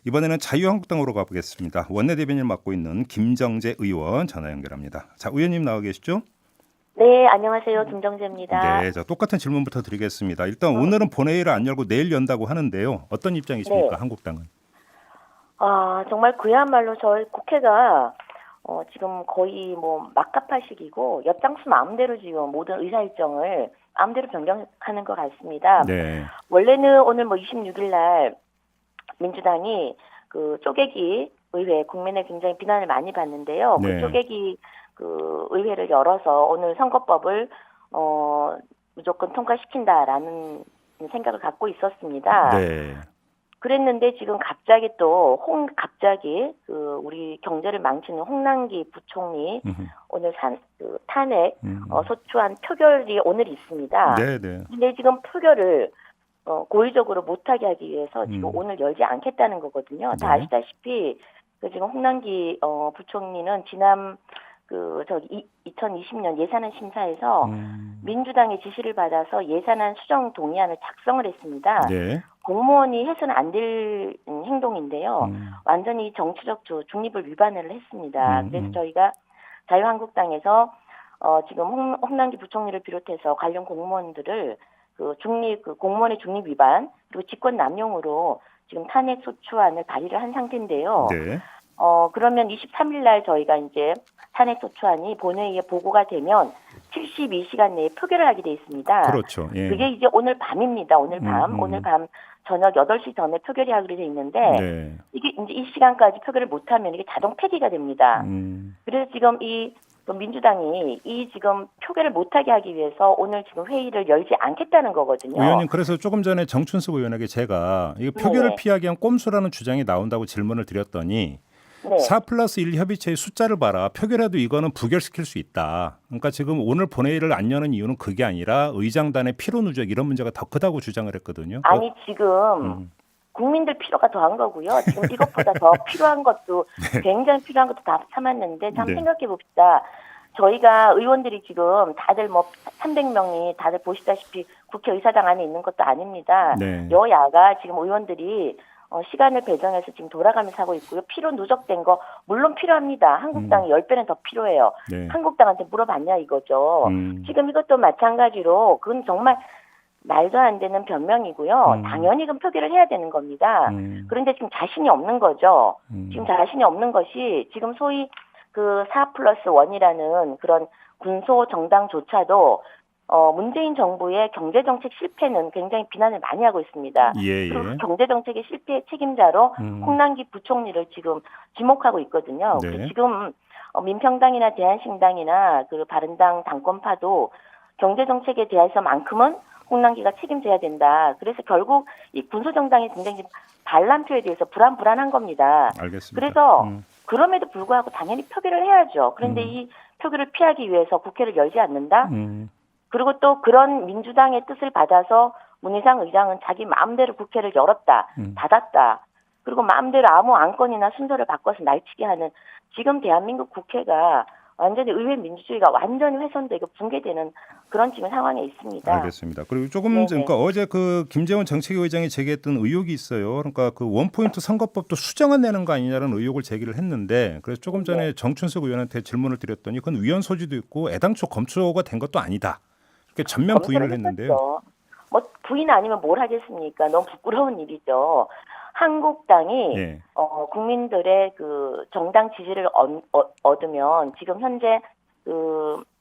이번에는 자유한국당으로 가보겠습니다. 원내대변인을 맡고 있는 김정재 의원 전화 연결합니다. 자, 의원님 나와 계시죠? 네, 안녕하세요. 김정재입니다. 네, 자, 똑같은 질문부터 드리겠습니다. 일단 오늘은 본회의를 안 열고 내일 연다고 하는데요. 어떤 입장이십니까, 네. 한국당은? 정말 그야말로 저희 국회가 지금 거의 뭐 막가파식이고 엿장수 마음대로 지금 모든 의사 일정을 마음대로 변경하는 것 같습니다. 네, 원래는 오늘 뭐 26일 날 민주당이 그 쪼개기 의회 국민의 굉장히 비난을 많이 받는데요. 네. 그 쪼개기 그 의회를 열어서 오늘 선거법을 무조건 통과시킨다라는 생각을 갖고 있었습니다. 네, 그랬는데 지금 갑자기 또 갑자기 그 우리 경제를 망치는 홍남기 부총리 오늘 탄핵 소추안 표결이 오늘 있습니다. 네, 네. 근데 지금 표결을 고의적으로 못하게 하기 위해서 지금 오늘 열지 않겠다는 거거든요. 다 네. 아시다시피 그 지금 홍남기 부총리는 지난 2020년 예산안 심사에서 민주당의 지시를 받아서 예산안 수정 동의안을 작성을 했습니다. 네. 공무원이 해서는 안 될 행동인데요. 완전히 정치적 중립을 위반을 했습니다. 그래서 저희가 자유한국당에서 지금 홍남기 부총리를 비롯해서 관련 공무원들을 그 공무원의 중립 위반 그리고 직권 남용으로 지금 탄핵 소추안을 발의를 한 상태인데요. 네. 그러면 23일 날 저희가 이제 탄핵 소추안이 본회의에 보고가 되면 72시간 내에 표결을 하게 돼 있습니다. 그렇죠. 예. 그게 이제 오늘 밤입니다. 오늘 밤 저녁 8시 전에 표결이 하기로 돼 있는데 네. 이게 이제 이 시간까지 표결을 못하면 이게 자동 폐기가 됩니다. 그래서 지금 또 민주당이 이 지금 표결을 못하게 하기 위해서 오늘 지금 회의를 열지 않겠다는 거거든요. 의원님, 그래서 조금 전에 정춘숙 의원에게 제가 이 표결을 네. 피하기 위한 꼼수라는 주장이 나온다고 질문을 드렸더니 네. 4+1 협의체의 숫자를 봐라. 표결해도 이거는 부결시킬 수 있다. 그러니까 지금 오늘 본회의를 안 여는 이유는 그게 아니라 의장단의 피로 누적 이런 문제가 더 크다고 주장을 했거든요. 아니 지금 국민들 필요가 더한 거고요. 지금 이것보다 더 필요한 것도 굉장히 필요한 것도 다 참았는데 참 네. 생각해 봅시다. 저희가 의원들이 지금 다들 뭐 300명이 다들 보시다시피 국회의사당 안에 있는 것도 아닙니다. 네. 여야가 지금 의원들이 시간을 배정해서 지금 돌아가면서 하고 있고요. 피로 누적된 거 물론 필요합니다. 한국당이 10배는 더 필요해요. 네. 한국당한테 물어봤냐 이거죠. 지금 이것도 마찬가지로 그건 정말 말도 안 되는 변명이고요. 당연히 그럼 표결을 해야 되는 겁니다. 그런데 지금 자신이 없는 거죠. 지금 자신이 없는 것이 지금 소위 그 4+1이라는 그런 군소 정당조차도 문재인 정부의 경제정책 실패는 굉장히 비난을 많이 하고 있습니다. 예, 그리고 예. 경제정책의 실패의 책임자로 홍남기 부총리를 지금 지목하고 있거든요. 네. 지금 민평당이나 대한신당이나 그 바른당 당권파도 경제정책에 대해서만큼은 홍남기가 책임져야 된다. 그래서 결국 이 군소정당의 굉장히 반란표에 대해서 불안한 겁니다. 알겠습니다. 그래서 그럼에도 불구하고 당연히 표결을 해야죠. 그런데 이 표결을 피하기 위해서 국회를 열지 않는다? 그리고 또 그런 민주당의 뜻을 받아서 문희상 의장은 자기 마음대로 국회를 열었다, 닫았다. 그리고 마음대로 아무 안건이나 순서를 바꿔서 날치게 하는 지금 대한민국 국회가 완전히 의회 민주주의가 완전히 훼손되고 붕괴되는 그런 지금 상황에 있습니다. 알겠습니다. 그리고 조금 네네. 전, 그러니까 어제 그 김재원 정책위 의장이 제기했던 의혹이 있어요. 그러니까 그 원포인트 선거법도 수정안 내는 거 아니냐는 의혹을 제기를 했는데, 그래서 조금 전에 정춘숙 의원한테 질문을 드렸더니 그건 위헌 소지도 있고 애당초 검토가 된 것도 아니다. 이렇게 전면 부인을 했는데요. 했었죠. 뭐 부인 아니면 뭘 하겠습니까? 너무 부끄러운 일이죠. 한국당이 예. 국민들의 그 정당 지지를 얻으면 지금 현재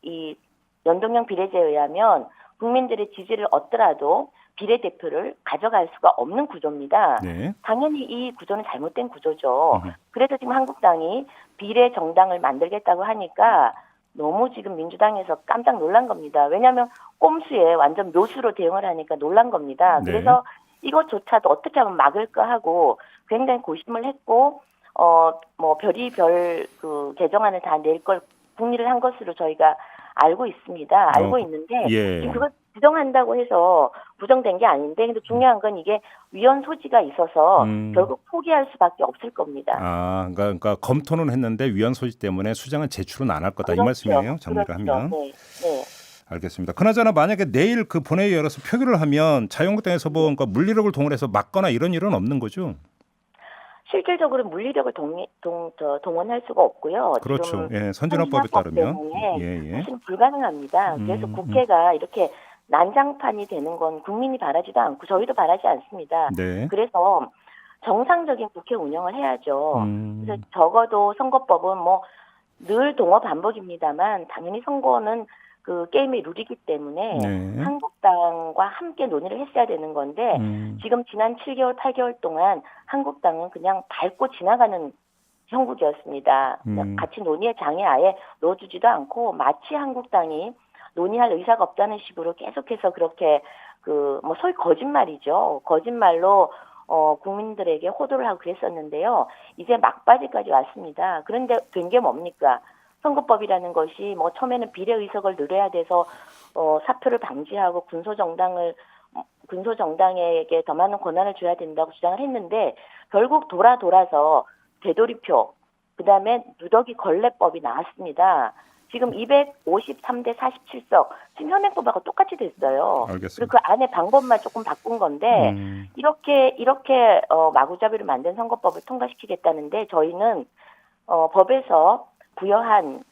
이 연동형 비례제에 의하면 국민들의 지지를 얻더라도 비례대표를 가져갈 수가 없는 구조입니다. 네. 당연히 이 구조는 잘못된 구조죠. 그래서 지금 한국당이 비례 정당을 만들겠다고 하니까 너무 지금 민주당에서 깜짝 놀란 겁니다. 왜냐하면 꼼수에 완전 묘수로 대응을 하니까 놀란 겁니다. 네. 그래서 이것조차도 어떻게 하면 막을까 하고 굉장히 고심을 했고 뭐 별의별 그 개정안을 다 낼 걸 궁리를 한 것으로 저희가 알고 있습니다. 알고 있는데 예. 지금 그걸 부정한다고 해서 부정된 게 아닌데 근데 중요한 건 이게 위헌 소지가 있어서 결국 포기할 수밖에 없을 겁니다. 그러니까 검토는 했는데 위헌 소지 때문에 수정은 제출은 안 할 거다. 이 말씀이에요. 정리를 하면. 네. 네. 알겠습니다. 그나저나 만약에 내일 그 본회의 열어서 표결을 하면 자유한국당에서 뭐 그러니까 물리력을 동원해서 막거나 이런 일은 없는 거죠? 실질적으로 물리력을 동원할 수가 없고요. 그렇죠. 지금 예, 선진화법에 따르면 때문에 예, 예. 사실은 불가능합니다. 그래서 국회가 이렇게 난장판이 되는 건 국민이 바라지도 않고 저희도 바라지 않습니다. 네. 그래서 정상적인 국회 운영을 해야죠. 그래서 적어도 선거법은 뭐 늘 동어 반복입니다만 당연히 선거는 그 게임의 룰이기 때문에 네. 한국당과 함께 논의를 했어야 되는 건데 지금 지난 7개월, 8개월 동안 한국당은 그냥 밟고 지나가는 형국이었습니다. 같이 논의의 장에 아예 넣어주지도 않고 마치 한국당이 논의할 의사가 없다는 식으로 계속해서 그렇게 뭐 소위 거짓말이죠. 거짓말로 국민들에게 호도를 하고 그랬었는데요. 이제 막바지까지 왔습니다. 그런데 된 게 뭡니까? 선거법이라는 것이 뭐 처음에는 비례의석을 늘려야 돼서 사표를 방지하고 군소정당에게 더 많은 권한을 줘야 된다고 주장을 했는데 결국 돌아서 되돌이표, 그다음에 누더기 걸레법이 나왔습니다. 지금 253대 47석 지금 현행법하고 똑같이 됐어요. 알겠습니다. 그리고 그 안에 방법만 조금 바꾼 건데 이렇게 마구잡이로 만든 선거법을 통과시키겠다는데 저희는 법에서 부여한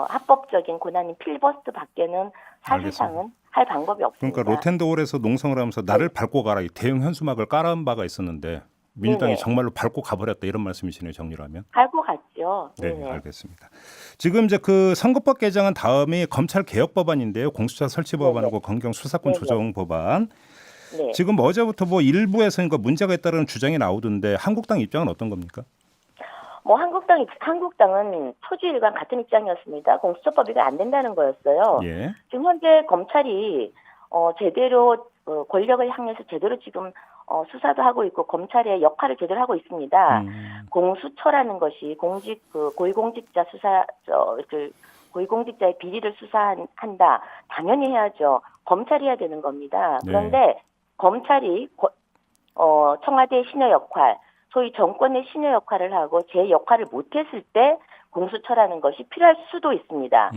합법적인 권한인 필버스트 밖에는 사실상은 알겠습니다. 할 방법이 없습니다. 그러니까 로텐드홀에서 농성을 하면서 나를 밟고 가라 이 대형 현수막을 깔아온 바가 있었는데 민주당이 네네. 정말로 밟고 가버렸다 이런 말씀이시네요. 정리를 하면. 밟고 갔죠. 네, 네네. 알겠습니다. 지금 이제 그 선거법 개정안 다음이 검찰 개혁 법안인데요. 공수처 설치 법안하고 검경 수사권 네네. 조정 법안. 네. 지금 어제부터 뭐 일부에서 문제가 있다는 주장이 나오던데 한국당 입장은 어떤 겁니까? 뭐 한국당은 초지일관 같은 입장이었습니다. 공수처법이 안 된다는 거였어요. 예. 지금 현재 검찰이 제대로 권력을 향해서 제대로 지금 수사도 하고 있고 검찰의 역할을 제대로 하고 있습니다. 공수처라는 것이 고위공직자 고위공직자의 비리를 수사한다. 당연히 해야죠. 검찰이 해야 되는 겁니다. 네. 그런데 검찰이 청와대의 신여 역할, 소위 정권의 신여 역할을 하고 제 역할을 못했을 때 공수처라는 것이 필요할 수도 있습니다.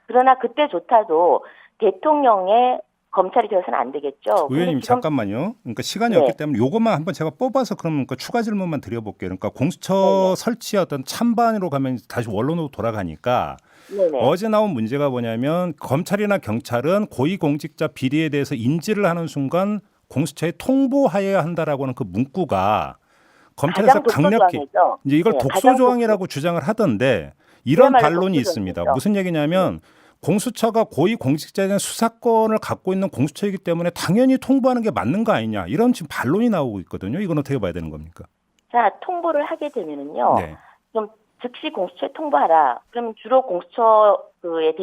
그러나 그때조차도 대통령의 검찰이 되어서는 안 되겠죠. 의원님 잠깐만요. 그러니까 시간이 없기 때문에 요것만 한번 제가 뽑아서 그럼 추가 질문만 드려볼게요. 그러니까 공수처 설치의 어떤 찬반으로 가면 다시 원론으로 돌아가니까 네네. 어제 나온 문제가 뭐냐면 검찰이나 경찰은 고위공직자 비리에 대해서 인지를 하는 순간 공수처에 통보해야 한다라고 하는 그 문구가 검찰에서 강력히 독소조항이죠. 이제 이걸 네, 독소조항이라고 주장을 하던데 이런 그야말로 반론이 독소조항이죠. 있습니다. 무슨 얘기냐면 공수처가 고위공직자에 대한 수사권을 갖고 있는 공수처이기 때문에 당연히 통보하는 게 맞는 거 아니냐 이런 지금 반론이 나오고 있거든요. 이건 어떻게 봐야 되는 겁니까? 자, 통보를 하게 되면은요. 네. 좀 즉시 공수처에 통보하라. 그럼 주로 공수처의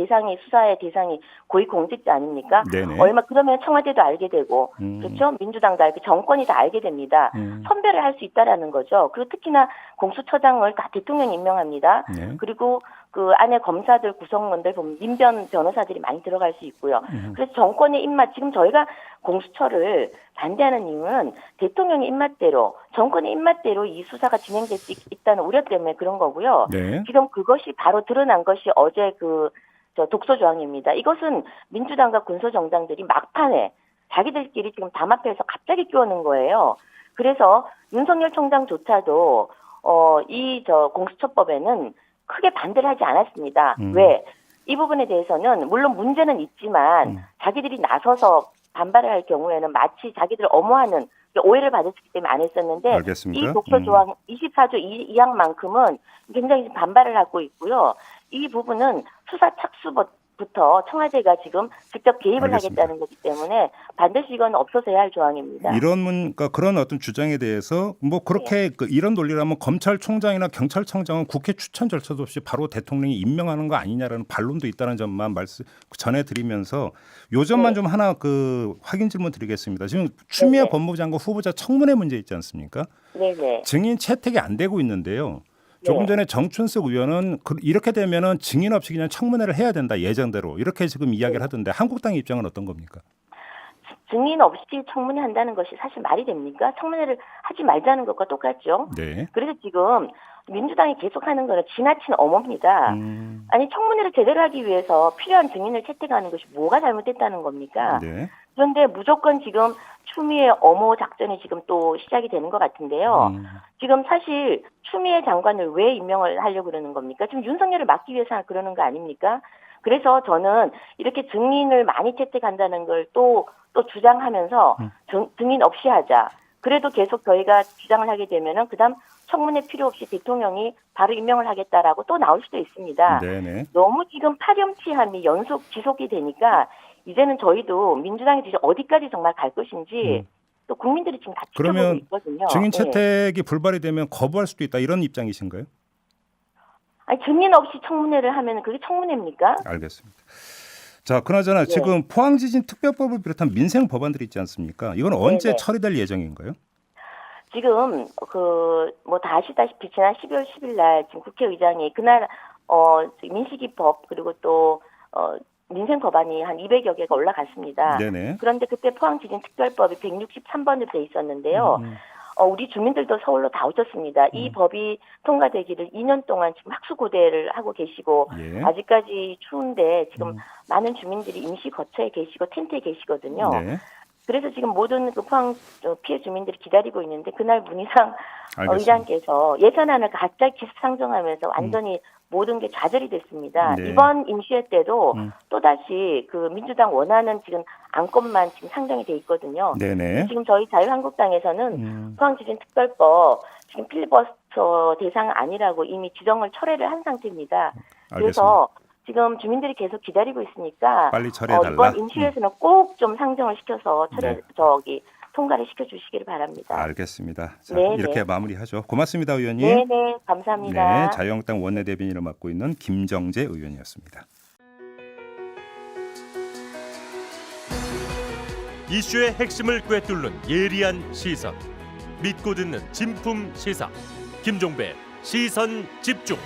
수사의 대상이 고위공직자 아닙니까? 네네. 그러면 청와대도 알게 되고, 그렇죠? 민주당도 알게, 정권이 다 알게 됩니다. 선별을 할 수 있다라는 거죠. 그리고 특히나 공수처장을 다 대통령이 임명합니다. 네. 그리고 그 안에 검사들 구성원들 보면 민변 변호사들이 많이 들어갈 수 있고요. 그래서 정권의 입맛, 지금 저희가 공수처를 반대하는 이유는 대통령의 입맛대로, 정권의 입맛대로 이 수사가 진행될 수 있다는 우려 때문에 그런 거고요. 네. 지금 그것이 바로 드러난 것이 어제 독소조항입니다. 이것은 민주당과 군소정당들이 막판에 자기들끼리 지금 담합해서 갑자기 끼워넣은 거예요. 그래서 윤석열 총장조차도 공수처법에는 크게 반대를 하지 않았습니다. 왜? 이 부분에 대해서는 물론 문제는 있지만 자기들이 나서서 반발을 할 경우에는 마치 자기들 엄호하는 오해를 받을 수 있기 때문에 안 했었는데 알겠습니다. 이 독소조항 24조 2항만큼은 굉장히 반발을 하고 있고요. 이 부분은 수사 착수부터 청와대가 지금 직접 개입을 알겠습니다. 하겠다는 거기 때문에 반드시 이건 없어져야 할 조항입니다. 그러니까 그런 어떤 주장에 대해서 뭐 그렇게 이런 논리라면 검찰총장이나 경찰청장은 국회 추천 절차도 없이 바로 대통령이 임명하는 거 아니냐라는 반론도 있다는 점만 전해드리면서 요 점만 좀 하나 확인 질문 드리겠습니다. 지금 추미애 법무부 장관 후보자 청문회 문제 있지 않습니까? 네네. 증인 채택이 안 되고 있는데요. 조금 전에 정춘석 의원은 이렇게 되면은 증인 없이 그냥 청문회를 해야 된다 예정대로 이렇게 지금 이야기를 하던데 한국당의 입장은 어떤 겁니까? 증인 없이 청문회 한다는 것이 사실 말이 됩니까? 청문회를 하지 말자는 것과 똑같죠. 네. 그래서 지금 민주당이 계속하는 거는 지나친 엄호입니다. 아니 청문회를 제대로 하기 위해서 필요한 증인을 채택하는 것이 뭐가 잘못됐다는 겁니까? 네. 그런데 무조건 지금 추미애 엄호 작전이 지금 또 시작이 되는 것 같은데요. 지금 사실 추미애 장관을 왜 임명을 하려고 그러는 겁니까? 지금 윤석열을 막기 위해서 그러는 거 아닙니까? 그래서 저는 이렇게 증인을 많이 채택한다는 걸 또 주장하면서 증인 없이 하자. 그래도 계속 저희가 주장을 하게 되면은 그다음 청문회 필요 없이 대통령이 바로 임명을 하겠다라고 또 나올 수도 있습니다. 네네. 너무 지금 파렴치함이 연속 지속이 되니까 이제는 저희도 민주당이 도대체 어디까지 정말 갈 것인지 또 국민들이 지금 다 지켜보고 그러면 있거든요. 증인 네. 채택이 불발이 되면 거부할 수도 있다 이런 입장이신가요? 아니 증인 없이 청문회를 하면 그게 청문회입니까? 알겠습니다. 자, 그나저나 네. 지금 포항지진 특별법을 비롯한 민생 법안들이 있지 않습니까? 이건 언제 네네. 처리될 예정인가요? 지금 뭐 다 아시다시피 지난 12월 10일 날 지금 국회의장이 그날 민식이법 그리고 또 민생 법안이 한 200여 개가 올라갔습니다. 네네. 그런데 그때 포항지진 특별법이 163번으로 돼 있었는데요. 우리 주민들도 서울로 다 오셨습니다. 이 법이 통과되기를 2년 동안 지금 학수고대를 하고 계시고 예. 아직까지 추운데 지금 많은 주민들이 임시 거처에 계시고 텐트에 계시거든요. 네. 그래서 지금 모든 그 포항 피해 주민들이 기다리고 있는데 그날 문희상 알겠습니다. 의장께서 예산안을 갑자기 기습상정하면서 완전히 모든 게 좌절이 됐습니다. 네. 이번 임시회 때도 또다시 그 민주당 원하는 지금 안건만 지금 상정이 돼 있거든요. 네네. 지금 저희 자유한국당에서는 포항지진특별법 지금 필리버스터 대상 아니라고 이미 지정을 철회를 한 상태입니다. 그래서 지금 주민들이 계속 기다리고 있으니까 빨리 처리해달라. 이번 임시회에서는 꼭 좀 상정을 시켜서 네. 통과를 시켜주시기를 바랍니다. 알겠습니다. 자, 네네. 이렇게 마무리하죠. 고맙습니다, 의원님. 네네, 감사합니다. 네, 자유한국당 원내대변인을 맡고 있는 김정재 의원이었습니다. 이슈의 핵심을 꿰뚫는 예리한 시선, 믿고 듣는 진품 시사, 김종배 시선 집중.